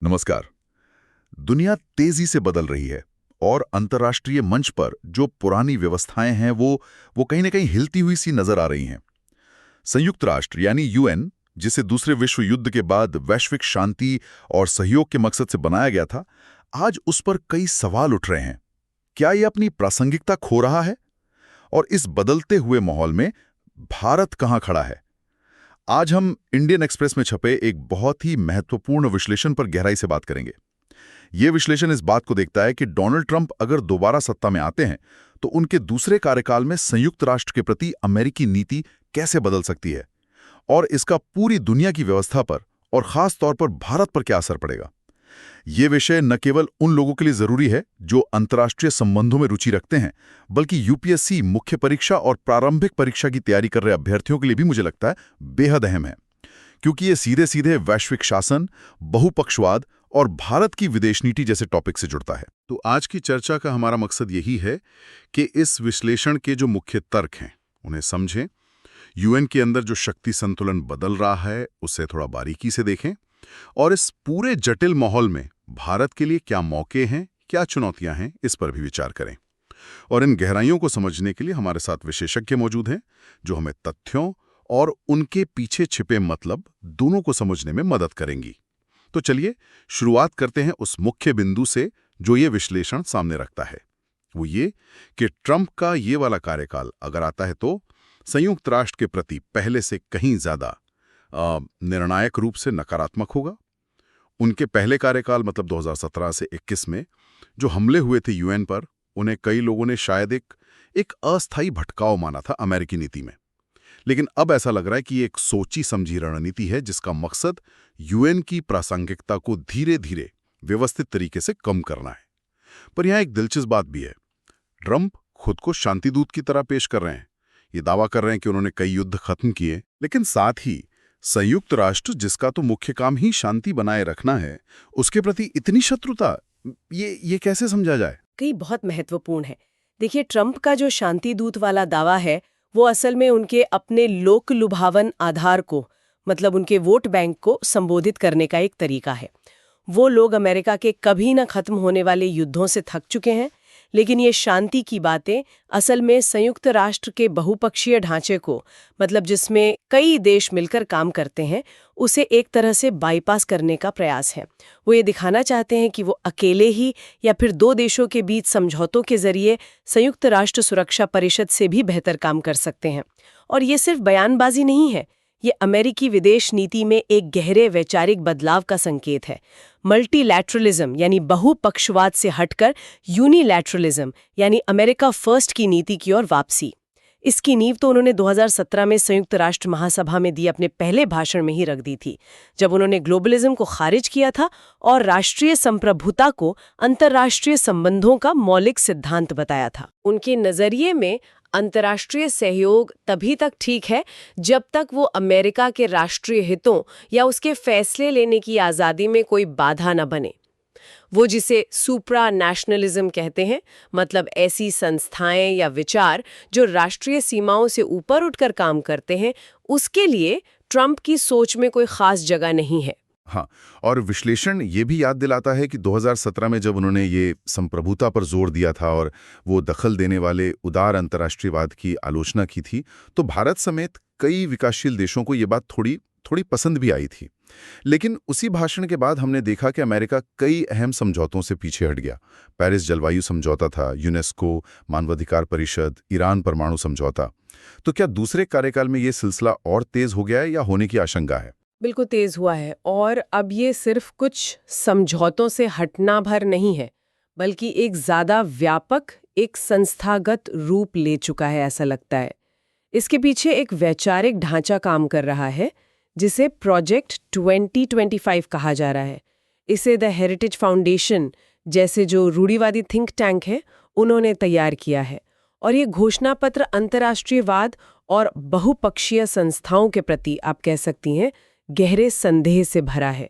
नमस्कार। दुनिया तेजी से बदल रही है और अंतर्राष्ट्रीय मंच पर जो पुरानी व्यवस्थाएं हैं वो कहीं ना कहीं हिलती हुई सी नजर आ रही हैं। संयुक्त राष्ट्र यानी यूएन, जिसे दूसरे विश्व युद्ध के बाद वैश्विक शांति और सहयोग के मकसद से बनाया गया था, आज उस पर कई सवाल उठ रहे हैं। क्या ये अपनी प्रासंगिकता खो रहा है? और इस बदलते हुए माहौल में भारत कहाँ खड़ा है? आज हम इंडियन एक्सप्रेस में छपे एक बहुत ही महत्वपूर्ण विश्लेषण पर गहराई से बात करेंगे। ये विश्लेषण इस बात को देखता है कि डोनाल्ड ट्रंप अगर दोबारा सत्ता में आते हैं तो उनके दूसरे कार्यकाल में संयुक्त राष्ट्र के प्रति अमेरिकी नीति कैसे बदल सकती है और इसका पूरी दुनिया की व्यवस्था पर और खास तौर पर भारत पर क्या असर पड़ेगा। ये विषय न केवल उन लोगों के लिए जरूरी है जो अंतर्राष्ट्रीय संबंधों में रुचि रखते हैं, बल्कि यूपीएससी मुख्य परीक्षा और प्रारंभिक परीक्षा की तैयारी कर रहे अभ्यर्थियों के लिए भी मुझे लगता है बेहद अहम है, क्योंकि ये सीधे सीधे वैश्विक शासन, बहुपक्षवाद और भारत की विदेश नीति जैसे टॉपिक से जुड़ता है। तो आज की चर्चा का हमारा मकसद यही है कि इस विश्लेषण के जो मुख्य तर्क हैं उन्हें समझें, यूएन के अंदर जो शक्ति संतुलन बदल रहा है उसे थोड़ा बारीकी से देखें और इस पूरे जटिल माहौल में भारत के लिए क्या मौके हैं, क्या चुनौतियां हैं, इस पर भी विचार करें। और इन गहराइयों को समझने के लिए हमारे साथ विशेषज्ञ मौजूद हैं जो हमें तथ्यों और उनके पीछे छिपे मतलब दोनों को समझने में मदद करेंगी। तो चलिए शुरुआत करते हैं उस मुख्य बिंदु से जो ये विश्लेषण सामने रखता है। वो ये कि ट्रंप का ये वाला कार्यकाल अगर आता है तो संयुक्त राष्ट्र के प्रति पहले से कहीं ज्यादा निर्णायक रूप से नकारात्मक होगा। उनके पहले कार्यकाल मतलब 2017 से 21 में जो हमले हुए थे यूएन पर, उन्हें कई लोगों ने शायद एक अस्थायी भटकाव माना था अमेरिकी नीति में। लेकिन अब ऐसा लग रहा है कि ये एक सोची समझी रणनीति है जिसका मकसद यूएन की प्रासंगिकता को धीरे धीरे व्यवस्थित तरीके से कम करना है। पर यहां एक दिलचस्प बात भी है। ट्रंप खुद को शांतिदूत की तरह पेश कर रहे हैं। ये दावा कर रहे हैं कि उन्होंने कई युद्ध खत्म किए, लेकिन साथ ही संयुक्त राष्ट्र, जिसका तो मुख्य काम ही शांति बनाए रखना है, उसके प्रति इतनी शत्रुता, ये कैसे समझा जाए? कई बहुत महत्वपूर्ण है। देखिए, ट्रंप का जो शांति दूत वाला दावा है वो असल में उनके अपने लोक लुभावन आधार को, मतलब उनके वोट बैंक को संबोधित करने का एक तरीका है। वो लोग अमेरिका के कभी न खत्म होने वाले युद्धों से थक चुके हैं, लेकिन ये शांति की बातें असल में संयुक्त राष्ट्र के बहुपक्षीय ढांचे को, मतलब जिसमें कई देश मिलकर काम करते हैं, उसे एक तरह से बाईपास करने का प्रयास है। वो ये दिखाना चाहते हैं कि वो अकेले ही या फिर दो देशों के बीच समझौतों के जरिए संयुक्त राष्ट्र सुरक्षा परिषद से भी बेहतर काम कर सकते हैं। और ये सिर्फ बयानबाजी नहीं है, ये अमेरिकी विदेश नीति में एक गहरे वैचारिक बदलाव का संकेत है। मल्टीलैटरलिज्म यानी बहुपक्षवाद से हटकर यूनिलैटरलिज्म यानी अमेरिका फर्स्ट की नीति की ओर वापसी। इसकी नींव तो उन्होंने 2017 में संयुक्त राष्ट्र महासभा में दिए अपने पहले भाषण में ही रख दी थी, जब उन्होंने ग्लोबलिज्म को खारिज किया था और राष्ट्रीय संप्रभुता को अंतर्राष्ट्रीय संबंधों का मौलिक सिद्धांत बताया था। उनके नजरिए में अंतर्राष्ट्रीय सहयोग तभी तक ठीक है जब तक वो अमेरिका के राष्ट्रीय हितों या उसके फैसले लेने की आज़ादी में कोई बाधा न बने। वो जिसे सुप्रा नेशनलिज्म कहते हैं, मतलब ऐसी संस्थाएं या विचार जो राष्ट्रीय सीमाओं से ऊपर उठकर काम करते हैं, उसके लिए ट्रंप की सोच में कोई खास जगह नहीं है। हाँ, और विश्लेषण ये भी याद दिलाता है कि 2017 में जब उन्होंने ये संप्रभुता पर जोर दिया था और वो दखल देने वाले उदार अंतर्राष्ट्रीयवाद की आलोचना की थी, तो भारत समेत कई विकासशील देशों को ये बात थोड़ी थोड़ी पसंद भी आई थी। लेकिन उसी भाषण के बाद हमने देखा कि अमेरिका कई अहम समझौतों से पीछे हट गया। पेरिस जलवायु समझौता था, यूनेस्को, मानवाधिकार परिषद, ईरान परमाणु समझौता। तो क्या दूसरे कार्यकाल में ये सिलसिला और तेज हो गया है या होने की आशंका है? बिल्कुल तेज हुआ है, और अब ये सिर्फ कुछ समझौतों से हटना भर नहीं है, बल्कि एक ज्यादा व्यापक, एक संस्थागत रूप ले चुका है, ऐसा लगता है। इसके पीछे एक वैचारिक ढांचा काम कर रहा है जिसे प्रोजेक्ट 2025 कहा जा रहा है। इसे द हेरिटेज फाउंडेशन जैसे जो रूढ़िवादी थिंक टैंक है, उन्होंने तैयार किया है। और ये घोषणा पत्र अंतर्राष्ट्रीयवाद और बहुपक्षीय संस्थाओं के प्रति, आप कह सकती हैं, गहरे संदेह से भरा है।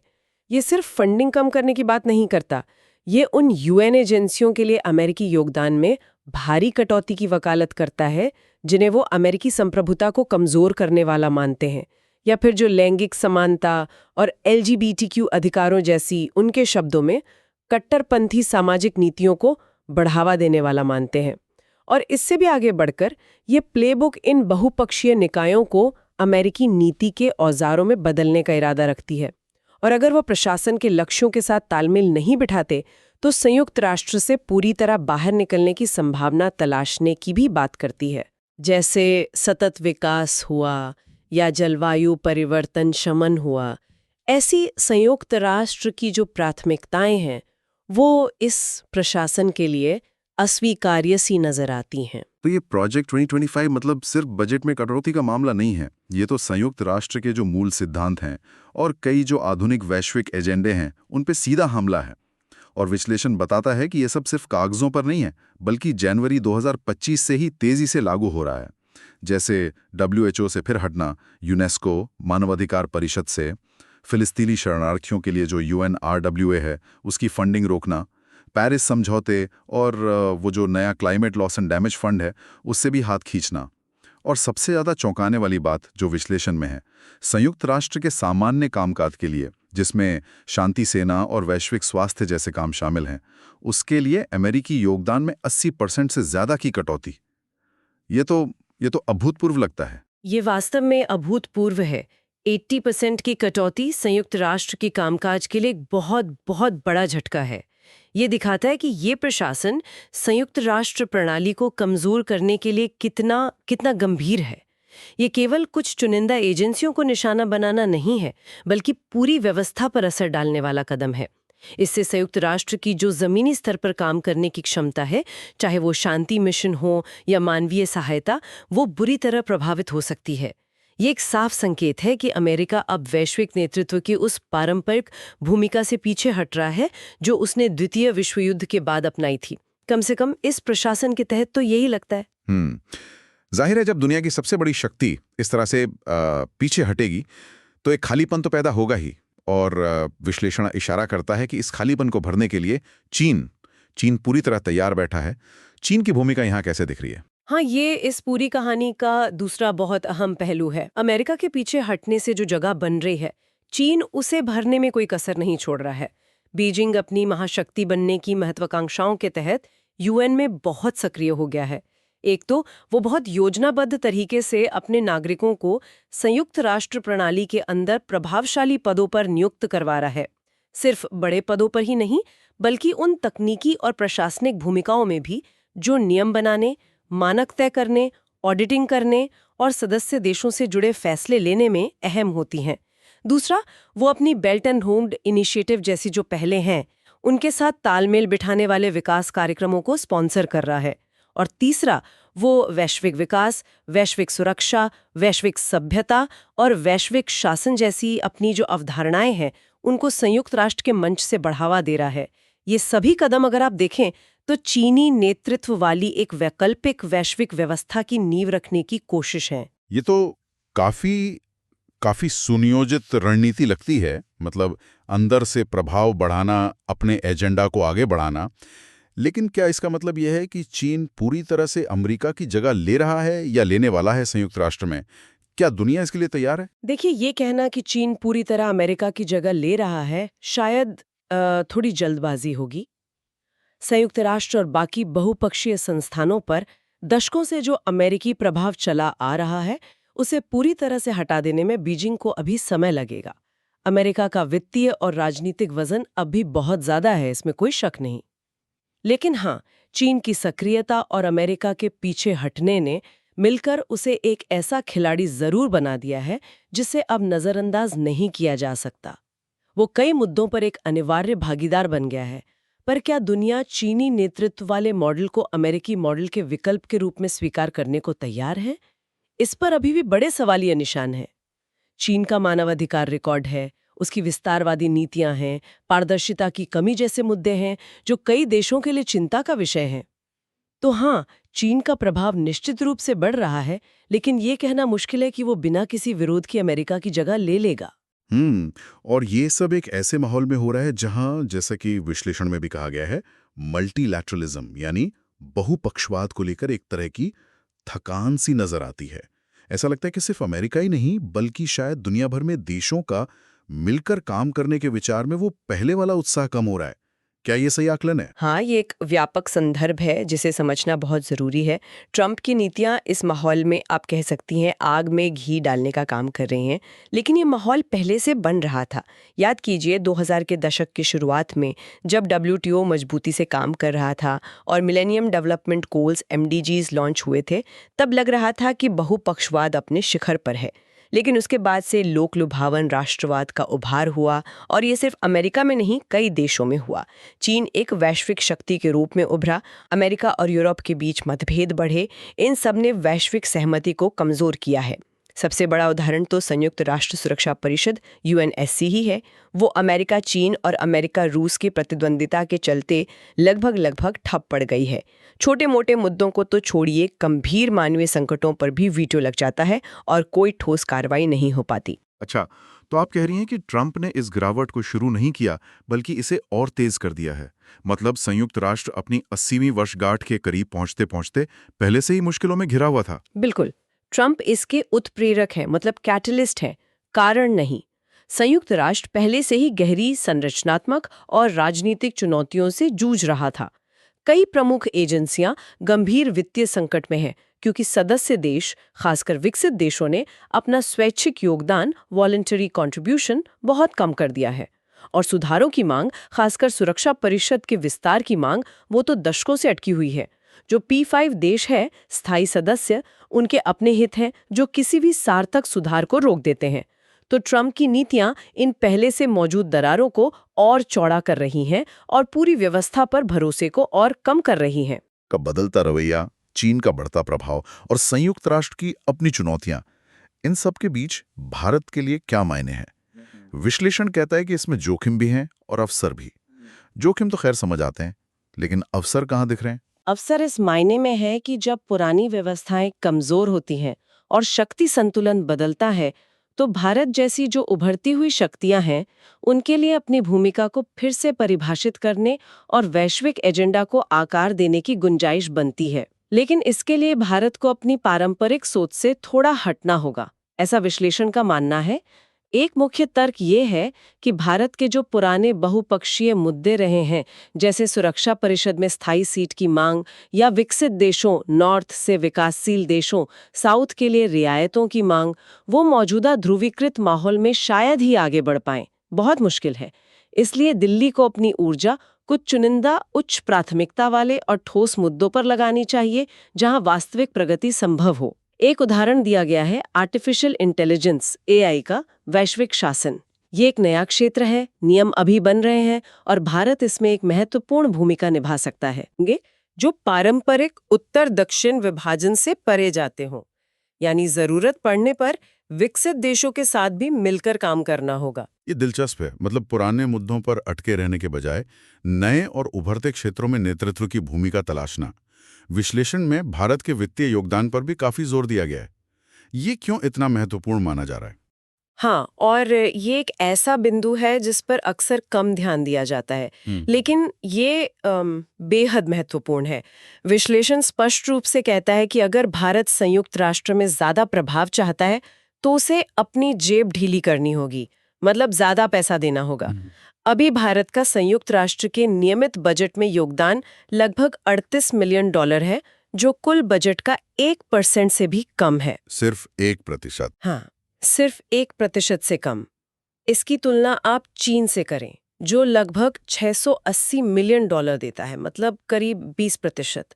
ये सिर्फ फंडिंग कम करने की बात नहीं करता, ये उन यूएन एजेंसियों के लिए अमेरिकी योगदान में भारी कटौती की वकालत करता है जिन्हें वो अमेरिकी संप्रभुता को कमजोर करने वाला मानते हैं, या फिर जो लैंगिक समानता और LGBTQ अधिकारों जैसी उनके शब्दों में कट्टरपंथी सामाजिक नीतियों को बढ़ावा देने वाला मानते हैं। और इससे भी आगे बढ़कर ये प्लेबुक इन बहुपक्षीय निकायों को अमेरिकी नीति के औजारों में बदलने का इरादा रखती है। और अगर वो प्रशासन के लक्ष्यों के साथ तालमेल नहीं बिठाते तो संयुक्त राष्ट्र से पूरी तरह बाहर निकलने की संभावना तलाशने की भी बात करती है। जैसे सतत विकास हुआ या जलवायु परिवर्तन शमन हुआ, ऐसी संयुक्त राष्ट्र की जो प्राथमिकताएं हैं वो इस प्रशासन के लिए अस्वीकार्य सी नजर आती हैं। तो ये प्रोजेक्ट 2025 मतलब सिर्फ बजट में कटौती का मामला नहीं है, ये तो संयुक्त राष्ट्र के जो मूल सिद्धांत हैं और कई जो आधुनिक वैश्विक एजेंडे हैं उन पे सीधा हमला है। और विश्लेषण बताता है कि ये सब सिर्फ कागजों पर नहीं है, बल्कि जनवरी 2025 से ही तेजी से लागू हो रहा है। जैसे WHO से फिर हटना, यूनेस्को, मानवाधिकार परिषद से, फिलिस्तीनी शरणार्थियों के लिए जो UNRWA है उसकी फंडिंग रोकना, पेरिस समझौते और वो जो नया climate loss and damage fund है उससे भी हाथ खींचना। और सबसे ज़्यादा चौंकाने वाली बात जो विश्लेषण में है, संयुक्त राष्ट्र के सामान्य कामकाज के लिए, जिसमें शांति सेना और वैश्विक स्वास्थ्य जैसे काम शामिल हैं, उसके लिए अमेरिकी योगदान में 80% से ज़्यादा की कटौती। ये तो अभूतपूर्व लगता है। ये वास्तव में अभूतपूर्व है। 80% की कटौती संयुक्त राष्ट्र के कामकाज के लिए एक बहुत बहुत बड़ा झटका है। ये दिखाता है कि ये प्रशासन संयुक्त राष्ट्र प्रणाली को कमजोर करने के लिए कितना गंभीर है। ये केवल कुछ चुनिंदा एजेंसियों को निशाना बनाना नहीं है, बल्कि पूरी व्यवस्था पर असर डालने वाला कदम है। इससे संयुक्त राष्ट्र की जो जमीनी स्तर पर काम करने की क्षमता है, चाहे वो शांति मिशन हो या मानवीय सहायता, वो बुरी तरह प्रभावित हो सकती है। ये एक साफ संकेत है कि अमेरिका अब वैश्विक नेतृत्व की उस पारंपरिक भूमिका से पीछे हट रहा है जो उसने द्वितीय विश्व युद्ध के बाद अपनाई थी। कम से कम इस प्रशासन के तहत तो यही लगता है। जाहिर है, जब दुनिया की सबसे बड़ी शक्ति इस तरह से पीछे हटेगी तो एक खालीपन तो पैदा होगा ही। और विश्लेषण इशारा करता है कि इस खालीपन को भरने के लिए चीन पूरी तरह तैयार बैठा है। चीन की भूमिका यहाँ कैसे दिख रही है? हाँ, ये इस पूरी कहानी का दूसरा बहुत अहम पहलू है। अमेरिका के पीछे हटने से जो जगह बन रही है, चीन उसे भरने में कोई कसर नहीं छोड़ रहा है। बीजिंग अपनी महाशक्ति बनने की महत्वाकांक्षाओं के तहत UN में बहुत सक्रिय हो गया है। एक तो वो बहुत योजनाबद्ध तरीके से अपने नागरिकों को संयुक्त राष्ट्र प्रणाली के अंदर प्रभावशाली पदों पर नियुक्त करवा रहा है। सिर्फ बड़े पदों पर ही नहीं, बल्कि उन तकनीकी और प्रशासनिक भूमिकाओं में भी जो नियम बनाने, मानक तय करने, ऑडिटिंग करने और सदस्य देशों से जुड़े फैसले लेने में अहम होती हैं। दूसरा, वो अपनी बेल्ट एंड रोड इनिशिएटिव जैसी जो पहले हैं, उनके साथ तालमेल बिठाने वाले विकास कार्यक्रमों को स्पॉन्सर कर रहा है। और तीसरा, वो वैश्विक विकास, वैश्विक सुरक्षा, वैश्विक सभ्यता और वैश्विक शासन जैसी अपनी जो अवधारणाएं हैं, उनको संयुक्त राष्ट्र के मंच से बढ़ावा दे रहा है। ये सभी कदम अगर आप देखें तो चीनी नेतृत्व वाली एक वैकल्पिक वैश्विक व्यवस्था की नींव रखने की कोशिश है। ये तो काफी सुनियोजित रणनीति लगती है। मतलब अंदर से प्रभाव बढ़ाना, अपने एजेंडा को आगे बढ़ाना। लेकिन क्या इसका मतलब यह है कि चीन पूरी तरह से अमेरिका की जगह ले रहा है या लेने वाला है संयुक्त राष्ट्र में? क्या दुनिया इसके लिए तैयार है? देखिए, ये कहना कि चीन पूरी तरह अमेरिका की जगह ले रहा है शायद थोड़ी जल्दबाजी होगी। संयुक्त राष्ट्र और बाकी बहुपक्षीय संस्थानों पर दशकों से जो अमेरिकी प्रभाव चला आ रहा है, उसे पूरी तरह से हटा देने में बीजिंग को अभी समय लगेगा। अमेरिका का वित्तीय और राजनीतिक वजन अब भी बहुत ज्यादा है, इसमें कोई शक नहीं। लेकिन हाँ, चीन की सक्रियता और अमेरिका के पीछे हटने ने मिलकर उसे एक ऐसा खिलाड़ी जरूर बना दिया है जिसे अब नजरअंदाज नहीं किया जा सकता। वो कई मुद्दों पर एक अनिवार्य भागीदार बन गया है। पर क्या दुनिया चीनी नेतृत्व वाले मॉडल को अमेरिकी मॉडल के विकल्प के रूप में स्वीकार करने को तैयार है? इस पर अभी भी बड़े सवालिया निशान हैं। चीन का मानवाधिकार रिकॉर्ड है, उसकी विस्तारवादी नीतियां हैं, पारदर्शिता की कमी जैसे मुद्दे हैं जो कई देशों के लिए चिंता का विषय हैं। तो हाँ, चीन का प्रभाव निश्चित रूप से बढ़ रहा है, लेकिन ये कहना मुश्किल है कि वो बिना किसी विरोध की अमेरिका की जगह ले लेगा। और ये सब एक ऐसे माहौल में हो रहा है जहां, जैसा कि विश्लेषण में भी कहा गया है, मल्टीलैटरलिज्म यानी बहुपक्षवाद को लेकर एक तरह की थकान सी नजर आती है। ऐसा लगता है कि सिर्फ अमेरिका ही नहीं बल्कि शायद दुनिया भर में देशों का मिलकर काम करने के विचार में वो पहले वाला उत्साह कम हो रहा है। क्या ये सही आकलन है? हाँ, ये एक व्यापक संदर्भ है जिसे समझना बहुत ज़रूरी है। ट्रंप की नीतियाँ इस माहौल में आप कह सकती हैं आग में घी डालने का काम कर रही हैं, लेकिन ये माहौल पहले से बन रहा था। याद कीजिए 2000 के दशक की शुरुआत में जब WTO मजबूती से काम कर रहा था और millennium development goals MDGs launch हुए थे, तब लग रहा था कि बहुपक्षवाद अपने शिखर पर है। लेकिन उसके बाद से लोक लुभावन राष्ट्रवाद का उभार हुआ और ये सिर्फ अमेरिका में नहीं कई देशों में हुआ। चीन एक वैश्विक शक्ति के रूप में उभरा, अमेरिका और यूरोप के बीच मतभेद बढ़े, इन सब ने वैश्विक सहमति को कमजोर किया है। सबसे बड़ा उदाहरण तो संयुक्त राष्ट्र सुरक्षा परिषद UNSC ही है। वो अमेरिका चीन और अमेरिका रूस की प्रतिद्वंदिता के चलते लगभग ठप पड़ गई है। छोटे मोटे मुद्दों को तो छोड़िए, गंभीर मानवीय संकटों पर भी वीटो लग जाता है और कोई ठोस कार्रवाई नहीं हो पाती। अच्छा, तो आप कह रही हैं कि ट्रंप ने इस गिरावट को शुरू नहीं किया बल्कि इसे और तेज कर दिया है। मतलब संयुक्त राष्ट्र अपनी 80वीं वर्षगांठ के करीब पहुंचते पहुंचते पहले से ही मुश्किलों में घिरा हुआ था। बिल्कुल, ट्रंप इसके उत्प्रेरक हैं, मतलब कैटलिस्ट हैं, कारण नहीं। संयुक्त राष्ट्र पहले से ही गहरी संरचनात्मक और राजनीतिक चुनौतियों से जूझ रहा था। कई प्रमुख एजेंसियां गंभीर वित्तीय संकट में हैं क्योंकि सदस्य देश, खासकर विकसित देशों ने अपना स्वैच्छिक योगदान वॉलंटरी कंट्रीब्यूशन बहुत कम कर दिया है। और सुधारों की मांग, खासकर सुरक्षा परिषद के विस्तार की मांग, वो तो दशकों से अटकी हुई है। जो P5 देश है, स्थायी सदस्य, उनके अपने हित हैं जो किसी भी सार्थक सुधार को रोक देते हैं। तो ट्रंप की नीतियां इन पहले से मौजूद दरारों को और चौड़ा कर रही हैं और पूरी व्यवस्था पर भरोसे को और कम कर रही हैं। का बदलता रवैया, चीन का बढ़ता प्रभाव और संयुक्त राष्ट्र की अपनी चुनौतियां, इन सब के बीच भारत के लिए क्या मायने हैं? विश्लेषण कहता है कि इसमें जोखिम भी हैं और अवसर भी। जोखिम तो खैर समझ आते हैं, लेकिन अवसर कहाँ दिख रहे हैं? अवसर इस मायने में है कि जब पुरानी व्यवस्थाएं कमजोर होती हैं और शक्ति संतुलन बदलता है, तो भारत जैसी जो उभरती हुई शक्तियां हैं, उनके लिए अपनी भूमिका को फिर से परिभाषित करने और वैश्विक एजेंडा को आकार देने की गुंजाइश बनती है। लेकिन इसके लिए भारत को अपनी पारंपरिक सोच से थोड़ा हटना होगा, ऐसा विश्लेषण का मानना है। एक मुख्य तर्क ये है कि भारत के जो पुराने बहुपक्षीय मुद्दे रहे हैं, जैसे सुरक्षा परिषद में स्थायी सीट की मांग या विकसित देशों नॉर्थ से विकासशील देशों साउथ के लिए रियायतों की मांग, वो मौजूदा ध्रुवीकृत माहौल में शायद ही आगे बढ़ पाएं। बहुत मुश्किल है। इसलिए दिल्ली को अपनी ऊर्जा कुछ चुनिंदा उच्च प्राथमिकता वाले और ठोस मुद्दों पर लगानी चाहिए, जहां वास्तविक प्रगति संभव हो। एक उदाहरण दिया गया है आर्टिफिशियल इंटेलिजेंस AI का वैश्विक शासन। ये एक नया क्षेत्र है, नियम अभी बन रहे हैं और भारत इसमें एक महत्वपूर्ण भूमिका निभा सकता है, जो पारंपरिक उत्तर दक्षिण विभाजन से परे जाते हों। यानी जरूरत पड़ने पर विकसित देशों के साथ भी मिलकर काम करना होगा। ये दिलचस्प है। मतलब पुराने मुद्दों पर अटके रहने के बजाय नए और उभरते क्षेत्रों में नेतृत्व की भूमिका तलाशना। विश्लेषण में भारत के वित्तीय योगदान पर भी काफी जोर दिया गया है। ये क्यों इतना महत्वपूर्ण माना जा रहा है? हाँ, और ये एक ऐसा बिंदु है जिस पर अक्सर कम ध्यान दिया जाता है, लेकिन ये बेहद महत्वपूर्ण है। विश्लेषण स्पष्ट रूप से कहता है कि अगर भारत संयुक्त राष्ट्र में ज्यादा प्रभाव चाहता है, तो उसे अपनी जेब ढीली करनी होगी, मतलब ज्यादा पैसा देना होगा। अभी भारत का संयुक्त राष्ट्र के नियमित बजट में योगदान लगभग $38 मिलियन है, जो कुल बजट का 1% से भी कम है। सिर्फ 1%? हाँ, सिर्फ 1% से कम। इसकी तुलना आप चीन से करें, जो लगभग $680 मिलियन देता है, मतलब करीब 20%,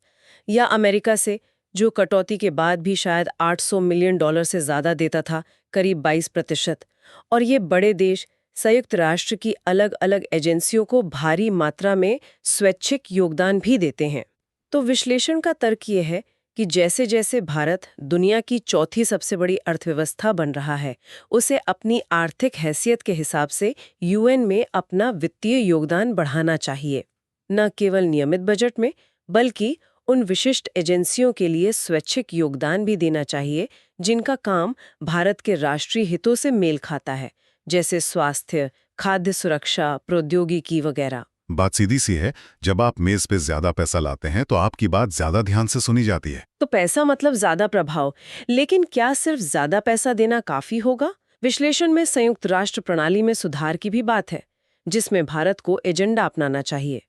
या अमेरिका से, जो कटौती के बाद भी शायद $800 मिलियन से ज्यादा देता था, करीब 22%। और ये बड़े देश संयुक्त राष्ट्र की अलग अलग एजेंसियों को भारी मात्रा में स्वैच्छिक योगदान भी देते हैं। तो विश्लेषण का तर्क ये है कि जैसे जैसे भारत दुनिया की चौथी सबसे बड़ी अर्थव्यवस्था बन रहा है, उसे अपनी आर्थिक हैसियत के हिसाब से UN में अपना वित्तीय योगदान बढ़ाना चाहिए। न केवल नियमित बजट में, बल्कि उन विशिष्ट एजेंसियों के लिए स्वैच्छिक योगदान भी देना चाहिए जिनका काम भारत के राष्ट्रीय हितों से मेल खाता है, जैसे स्वास्थ्य, खाद्य सुरक्षा, प्रौद्योगिकी वगैरह। बात सीधी सी है, जब आप मेज पे ज्यादा पैसा लाते हैं तो आपकी बात ज्यादा ध्यान से सुनी जाती है। तो पैसा मतलब ज्यादा प्रभाव, लेकिन क्या सिर्फ ज्यादा पैसा देना काफी होगा? विश्लेषण में संयुक्त राष्ट्र प्रणाली में सुधार की भी बात है, जिसमें भारत को एजेंडा अपनाना चाहिए।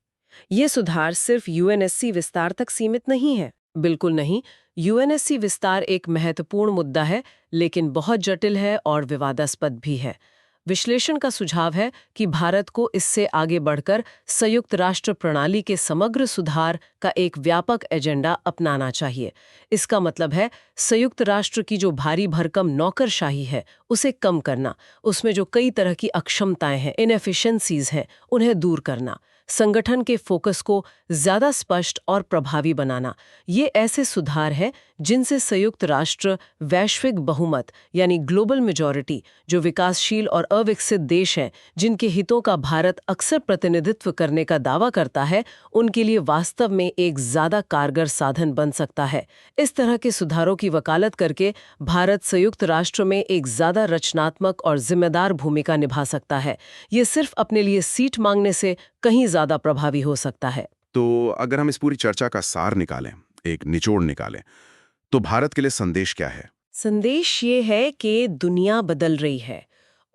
ये सुधार सिर्फ यूएनएससी विस्तार तक सीमित नहीं है। बिल्कुल नहीं। यूएनएससी विस्तार एक महत्वपूर्ण मुद्दा है, लेकिन बहुत जटिल है और विवादास्पद भी है। विश्लेषण का सुझाव है कि भारत को इससे आगे बढ़कर संयुक्त राष्ट्र प्रणाली के समग्र सुधार का एक व्यापक एजेंडा अपनाना चाहिए। इसका मतलब है संयुक्त राष्ट्र की जो भारी भरकम नौकरशाही है उसे कम करना, उसमें जो कई तरह की अक्षमताएं हैं, इनएफिशिएंसीज हैं, उन्हें दूर करना, संगठन के फोकस को ज्यादा स्पष्ट और प्रभावी बनाना। ये ऐसे सुधार हैं जिनसे संयुक्त राष्ट्र वैश्विक बहुमत यानी ग्लोबल मेजॉरिटी, जो विकासशील और अविकसित देश हैं जिनके हितों का भारत अक्सर प्रतिनिधित्व करने का दावा करता है, उनके लिए वास्तव में एक ज्यादा कारगर साधन बन सकता है। इस तरह के सुधारों की वकालत करके भारत संयुक्त राष्ट्र में एक ज्यादा रचनात्मक और जिम्मेदार भूमिका निभा सकता है। ये सिर्फ अपने लिए सीट मांगने से कहीं ज्यादा प्रभावी हो सकता है। तो अगर हम इस पूरी चर्चा का सार निकालें, एक निचोड़ निकालें, तो भारत के लिए संदेश क्या है? संदेश ये है कि दुनिया बदल रही है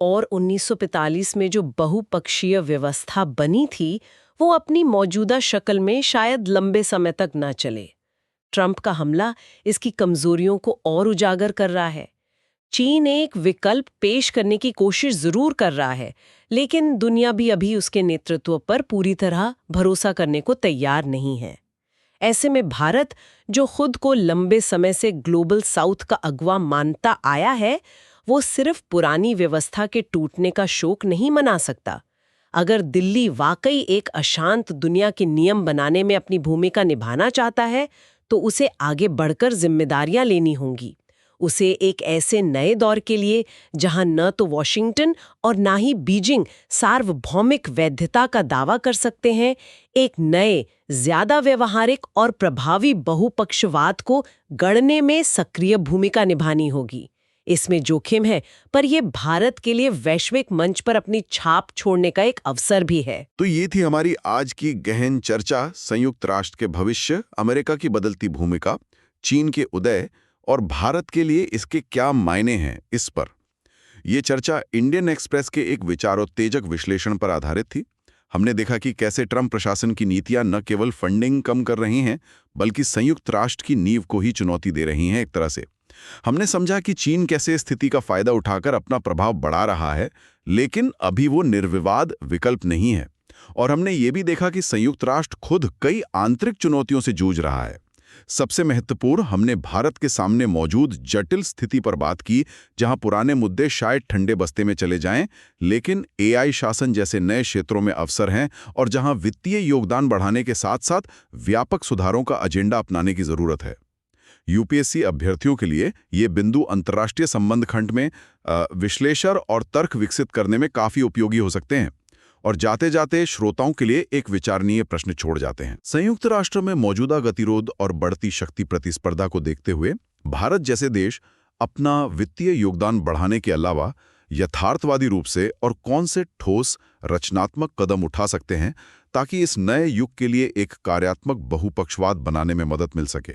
और 1945 में जो बहुपक्षीय व्यवस्था बनी थी वो अपनी मौजूदा शक्ल में शायद लंबे समय तक न चले। ट्रंप का हमला इसकी कमजोरियों को और उजागर कर रहा है। चीन एक विकल्प पेश करने की कोशिश जरूर कर रहा है, लेकिन दुनिया भी अभी उसके नेतृत्व पर पूरी तरह भरोसा करने को तैयार नहीं है। ऐसे में भारत, जो खुद को लंबे समय से ग्लोबल साउथ का अगवा मानता आया है, वो सिर्फ पुरानी व्यवस्था के टूटने का शोक नहीं मना सकता। अगर दिल्ली वाकई एक अशांत दुनिया के नियम बनाने में अपनी भूमिका निभाना चाहता है, तो उसे आगे बढ़कर जिम्मेदारियां लेनी होंगी। उसे एक ऐसे नए दौर के लिए जहां न तो वॉशिंगटन और ना ही बीजिंग सार्वभौमिक वैधता का दावा कर सकते हैं, एक नए, ज्यादा व्यवहारिक और प्रभावी बहुपक्षवाद को गढ़ने में सक्रिय भूमिका निभानी होगी। इसमें जोखिम है, पर यह भारत के लिए वैश्विक मंच पर अपनी छाप छोड़ने का एक अवसर भी है। तो ये थी हमारी आज की गहन चर्चा, संयुक्त राष्ट्र के भविष्य, अमेरिका की बदलती भूमिका, चीन के उदय और भारत के लिए इसके क्या मायने हैं, इस पर। यह चर्चा इंडियन एक्सप्रेस के एक विचारोत्तेजक विश्लेषण पर आधारित थी। हमने देखा कि कैसे ट्रंप प्रशासन की नीतियां न केवल फंडिंग कम कर रही हैं, बल्कि संयुक्त राष्ट्र की नींव को ही चुनौती दे रही हैं एक तरह से। हमने समझा कि चीन कैसे स्थिति का फायदा उठाकर अपना प्रभाव बढ़ा रहा है, लेकिन अभी वो निर्विवाद विकल्प नहीं है। और हमने ये भी देखा कि संयुक्त राष्ट्र खुद कई आंतरिक चुनौतियों से जूझ रहा है। सबसे महत्वपूर्ण, हमने भारत के सामने मौजूद जटिल स्थिति पर बात की, जहां पुराने मुद्दे शायद ठंडे बस्ते में चले जाएं, लेकिन एआई शासन जैसे नए क्षेत्रों में अवसर हैं, और जहां वित्तीय योगदान बढ़ाने के साथ साथ व्यापक सुधारों का एजेंडा अपनाने की जरूरत है। यूपीएससी अभ्यर्थियों के लिए ये बिंदु अंतर्राष्ट्रीय संबंध खंड में विश्लेषण और तर्क विकसित करने में काफी उपयोगी हो सकते हैं। और जाते जाते श्रोताओं के लिए एक विचारणीय प्रश्न छोड़ जाते हैं। संयुक्त राष्ट्र में मौजूदा गतिरोध और बढ़ती शक्ति प्रतिस्पर्धा को देखते हुए भारत जैसे देश अपना वित्तीय योगदान बढ़ाने के अलावा यथार्थवादी रूप से और कौन से ठोस रचनात्मक कदम उठा सकते हैं ताकि इस नए युग के लिए एक कार्यात्मक बहुपक्षवाद बनाने में मदद मिल सके।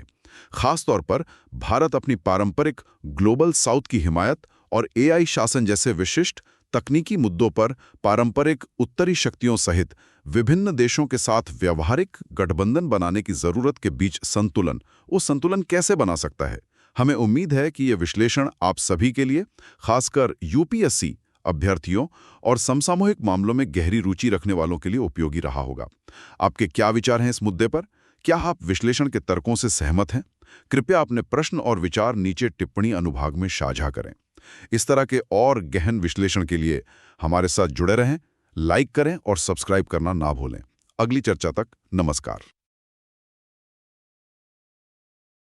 खासतौर पर भारत अपनी पारंपरिक ग्लोबल साउथ की हिमायत और एआई शासन जैसे विशिष्ट तकनीकी मुद्दों पर पारंपरिक उत्तरी शक्तियों सहित विभिन्न देशों के साथ व्यावहारिक गठबंधन बनाने की जरूरत के बीच वो संतुलन कैसे बना सकता है। हमें उम्मीद है कि यह विश्लेषण आप सभी के लिए, खासकर यूपीएससी अभ्यर्थियों और समसामयिक मामलों में गहरी रुचि रखने वालों के लिए उपयोगी रहा होगा। आपके क्या विचार हैं इस मुद्दे पर? क्या आप विश्लेषण के तर्कों से सहमत हैं? कृपया अपने प्रश्न और विचार नीचे टिप्पणी अनुभाग में साझा करें। इस तरह के और गहन विश्लेषण के लिए हमारे साथ जुड़े रहें, लाइक करें और सब्सक्राइब करना ना भूलें। अगली चर्चा तक नमस्कार।